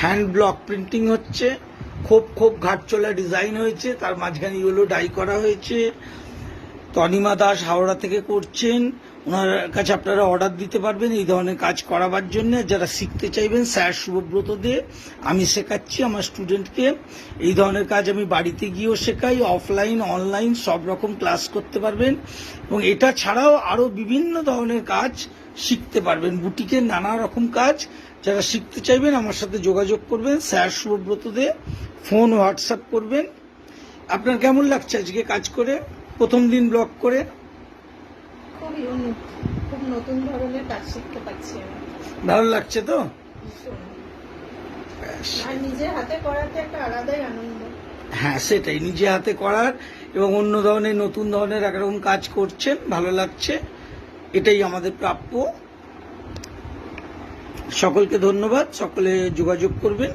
Hand block printing হচ্ছে, খোপ খোপ ঘাটচলা ডিজাইন হয়েছে, তার মাঝখানে ইয়েলো ডাই করা হয়েছে। তনিমা দাস হাওড়া থেকে করছেন, ওনার কাছে আপনারা অর্ডার দিতে পারবেন এই ধরনের কাজ করাবার জন্য। যারা শিখতে চাইবেন, স্যার শুভব্রত দে, আমি শেখাচ্ছি আমার স্টুডেন্টকে এই ধরনের কাজ। আমি বাড়িতে গিয়েও শেখাই, অফলাইন অনলাইন সব রকম ক্লাস করতে পারবেন, এবং এটা ছাড়াও আরও বিভিন্ন ধরনের কাজ শিখতে পারবেন, বুটিকের নানা রকম কাজ। যারা শিখতে চাইবেন আমার সাথে যোগাযোগ করবেন, স্যার শুভব্রত দে, ফোন হোয়াটসঅ্যাপ করবেন। আপনার কেমন লাগছে আজকে কাজ করে, প্রথম দিন ব্লগ করে? খুবই খুব নতুন ধরনের কাজ শিখতে পারছি আমি। ভালো লাগছে তো? ভীষণ। আর নিজের হাতে করাতে একটা আলাদাই আনন্দ। হ্যাঁ, সেটাই, নিজে হাতে করার এবং অন্য ধরনের নতুন ধরনের একরকম কাজ করছেন, ভালো লাগছে, এটাই আমাদের প্রাপ্য। সকলকে ধন্যবাদ, সকলে যোগাযোগ করবেন।